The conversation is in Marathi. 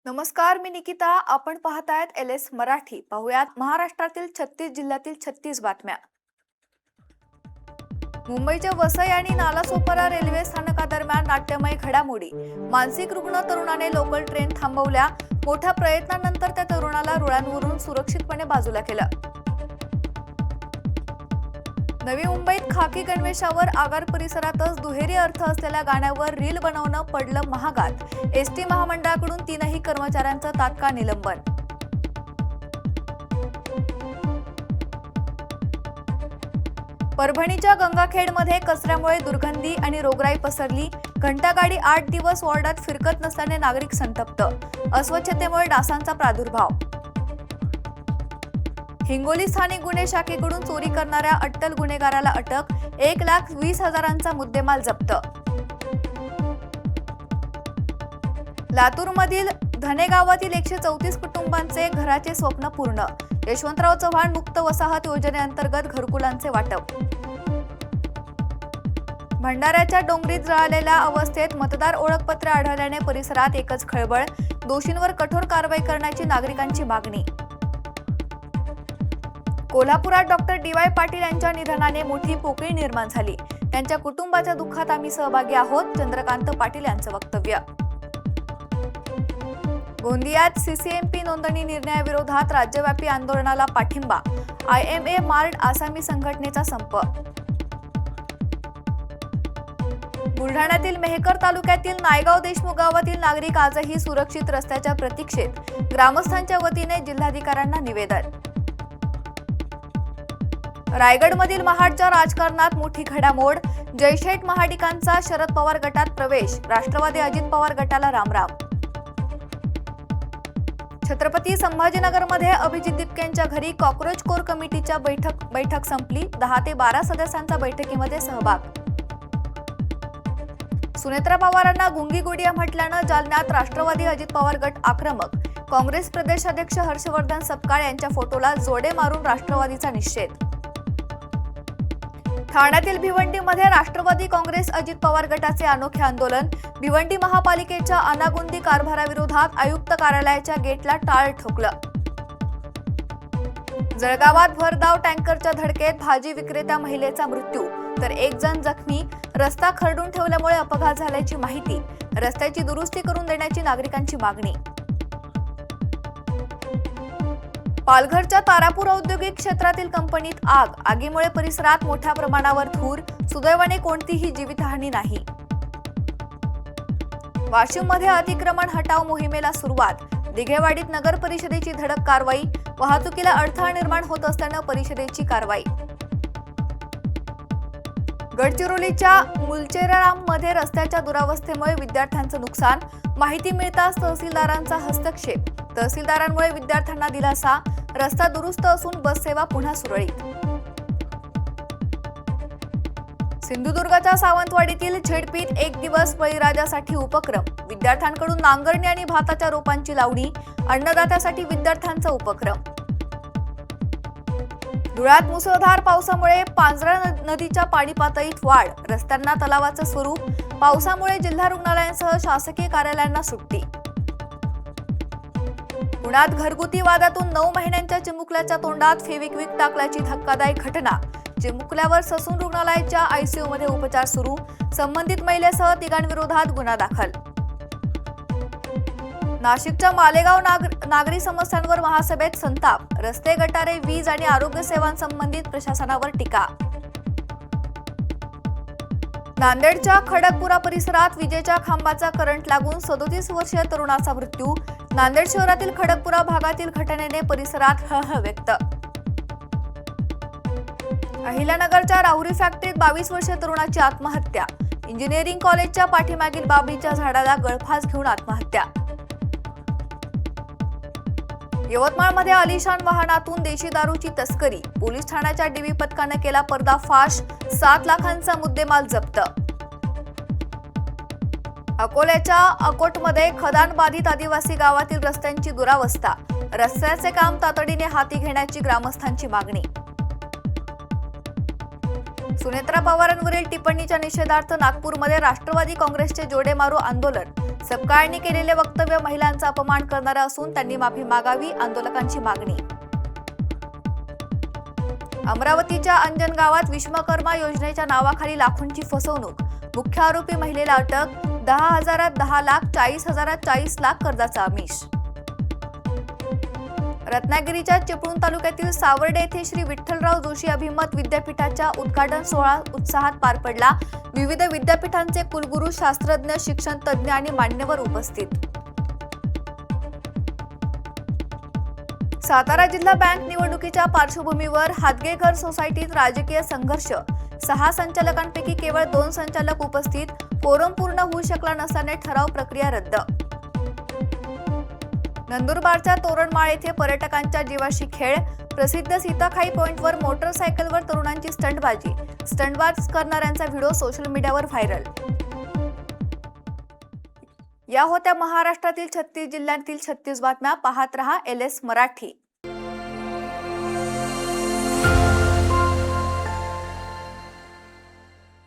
नमस्कार, मी निकिता. आपण पाहतायत LS मराठी. पाहुयात महाराष्ट्रातील 36 जिल्ह्यातील 36 बातम्या. मुंबईच्या वसई आणि नालासोपारा रेल्वे स्थानकादरम्यान नाट्यमय घडामोडी. मानसिक रुग्ण तरुणाने लोकल ट्रेन थांबवल्या. मोठ्या प्रयत्नानंतर त्या तरुणाला रुळांवरून सुरक्षितपणे बाजूला केलं. नवी मुंबईत खाकी गणवेशावर आगार परिसरातच दुहेरी अर्थ असलेल्या गाण्यावर रील बनवणं पडलं महागात. एसटी महामंडळाकडून 3ही कर्मचाऱ्यांचं तात्काळ निलंबन. परभणीच्या गंगाखेडमध्ये कचऱ्यामुळे दुर्गंधी आणि रोगराई पसरली. घंटागाडी 8 दिवस वॉर्डात फिरकत नसल्याने नागरिक संतप्त. अस्वच्छतेमुळे डासांचा प्रादुर्भाव. हिंगोली स्थानिक गुन्हे शाखेकडून चोरी करणाऱ्या अट्टल गुन्हेगाराला अटक. 1,20,000चा मुद्देमाल जप्त. लातूरमधील धने गावातील 134 कुटुंबांचे घराचे स्वप्न पूर्ण. यशवंतराव चव्हाण मुक्त वसाहत योजनेअंतर्गत घरकुलांचे वाटप. भंडाऱ्याच्या डोंगरीत जळालेल्या अवस्थेत मतदार ओळखपत्र आढळल्याने परिसरात एकच खळबळ. दोषींवर कठोर कारवाई करण्याची नागरिकांची मागणी. कोल्हापुरात डॉक्टर DY पाटील यांच्या निधनाने मोठी पोकळी निर्माण झाली. त्यांच्या कुटुंबाच्या दुःखात आम्ही सहभागी आहोत. चंद्रकांत पाटील यांचं वक्तव्य. गोंदियात CCMP नोंदणी निर्णयाविरोधात राज्यव्यापी आंदोलनाला पाठिंबा. IMA मार्ड आसामी संघटनेचा संप. बुलढाण्यातील मेहकर तालुक्यातील नायगाव देशमुख गावातील नागरिक आजही सुरक्षित रस्त्याच्या प्रतीक्षेत. ग्रामस्थांच्या वतीने जिल्हाधिकाऱ्यांना निवेदन. रायगडमधील महाडच्या राजकारणात मोठी घडामोड. जयशेठ महाडिकांचा शरद पवार गटात प्रवेश. राष्ट्रवादी अजित पवार गटाला रामराम. छत्रपती संभाजीनगरमध्ये अभिजित दिपकेंच्या घरी कॉक्रोच कोर कमिटीच्या बैठक संपली. 10 ते 12 सदस्यांचा बैठकीमध्ये सहभाग. सुनेत्रा पवारांना गुंगी गुडिया म्हटल्यानं जालन्यात राष्ट्रवादी अजित पवार गट आक्रमक. काँग्रेस प्रदेशाध्यक्ष हर्षवर्धन सपकाळ यांच्या फोटोला जोडे मारून राष्ट्रवादीचा निषेध. ठाण्यातील भिवंडीमध्ये राष्ट्रवादी काँग्रेस अजित पवार गटाचे अनोखे आंदोलन. भिवंडी महापालिकेच्या अनागोंदी कारभाराविरोधात आयुक्त कार्यालयाच्या गेटला टाळ ठोकलं. जळगावात भरधाव टँकरच्या धडकेत भाजी विक्रेत्या महिलेचा मृत्यू तर 1 जण जखमी. रस्ता खरडून ठेवल्यामुळे अपघात झाल्याची माहिती. रस्त्याची दुरुस्ती करून देण्याची नागरिकांची मागणी. पालघरच्या तारापूर औद्योगिक क्षेत्रातील कंपनीत आग. आगीमुळे परिसरात मोठ्या प्रमाणावर धूर. सुदैवाने कोणतीही जीवितहानी नाही. वाशिममध्ये अतिक्रमण हटाव मोहिमेला सुरुवात. दिघेवाडीत नगर परिषदेची धडक कारवाई. वाहतुकीला अडथळा निर्माण होत असल्यानं परिषदेची कारवाई. गडचिरोलीच्या मुलचेराममध्ये रस्त्याच्या दुरावस्थेमुळे विद्यार्थ्यांचं नुकसान. माहिती मिळताच तहसीलदारांचा हस्तक्षेप. तहसीलदारांमुळे विद्यार्थ्यांना दिलासा. रस्ता दुरुस्त असून बस सेवा पुन्हा सुरळीत. सिंधुदुर्गच्या सावंतवाडीतील झेडपीत 1 दिवस बळीराजासाठी उपक्रम. विद्यार्थ्यांकडून नांगरणी आणि भाताच्या रोपांची लावणी. अन्नदात्यासाठी विद्यार्थ्यांचा उपक्रम. धुळ्यात मुसळधार पावसामुळे पांझरा नदीच्या पाणी पातळीत वाढ. रस्त्यांना तलावाचं स्वरूप. पावसामुळे जिल्हा रुग्णालयांसह शासकीय कार्यालयांना सुट्टी. पुण्यात घरगुती वादातून 9 महिन्यांच्या चिमुकल्याच्या तोंडात फेविक्विक टाकल्याची धक्कादायक घटना. चिमुकल्यावर ससून रुग्णालयाच्या ICU मध्ये उपचार सुरू. संबंधित महिलेसह 3घांविरोधात गुन्हा दाखल. नाशिकच्या मालेगाव नागरी समस्यांवर महासभेत संताप. रस्ते, गटारे, वीज आणि आरोग्य सेवांसंबंधित प्रशासनावर टीका. नांदेडच्या खडकपुरा परिसरात विजेच्या खांबाचा करंट लागून 37 वर्षीय तरुणाचा मृत्यू. नांदेड शहरातील खडकपुरा भागातील घटनेने परिसरात हळहळ व्यक्त. अहिल्यानगरच्या राहुरी फॅक्टरीत 22 वर्षीय तरुणाची आत्महत्या. इंजिनिअरिंग कॉलेजच्या पाठीमागील बाबळीच्या झाडाला गळफास घेऊन आत्महत्या. यवतमाळमध्ये आलिशान वाहनातून देशी दारूची तस्करी. पोलीस ठाण्याच्या DV पथकानं केला पर्दाफाश. 7 लाखांचा मुद्देमाल जप्त. अकोल्याच्या अकोटमध्ये खदान बाधित आदिवासी गावातील रस्त्यांची दुरावस्था. रस्त्याचे काम तातडीने हाती घेण्याची ग्रामस्थांची मागणी. सुनेत्रा पवारांवरील टिप्पणीच्या निषेधार्थ नागपूरमध्ये राष्ट्रवादी काँग्रेसचे जोडे मारो आंदोलन. सपकाळने केलेले वक्तव्य महिलांचा अपमान करणारं असून त्यांनी माफी मागावी, आंदोलकांची मागणी. अमरावतीच्या अंजन गावात विश्वकर्मा योजनेच्या नावाखाली लाखोंची फसवणूक. मुख्य आरोपी महिलेला अटक. 10,000त 10 लाख, 40,000त 40 लाख कर्जाचा आमिष. रत्नागिरीच्या चिपळूण तालुक्यातील सावर्डे येथे श्री विठ्ठलराव जोशी अभिमत विद्यापीठाच्या उद्घाटन सोहळा उत्साहात पार पडला. विविध विद्यापीठांचे कुलगुरू, शास्त्रज्ञ, शिक्षण तज्ज्ञ आणि मान्यवर उपस्थित. सातारा जिल्हा बँक निवडणुकीच्या पार्श्वभूमीवर हादगेकर सोसायटीत राजकीय संघर्ष. 6 संचालकांपैकी केवळ 2 संचालक उपस्थित. कोरम पूर्ण होऊ शकला नसल्याने ठराव प्रक्रिया रद्द. नंदुरबारच्या तोरणमाळ येथे पर्यटकांच्या जीवाशी खेळ. प्रसिद्ध सीताखाई पॉइंटवर मोटरसायकलवर तरुणांची स्टंटबाजी. स्टंटबाज करणाऱ्यांचा व्हिडिओ सोशल मीडियावर व्हायरल. या होत्या महाराष्ट्रातील 36 जिल्ह्यांतील 36 बातम्या. पाहत रहा LS मराठी.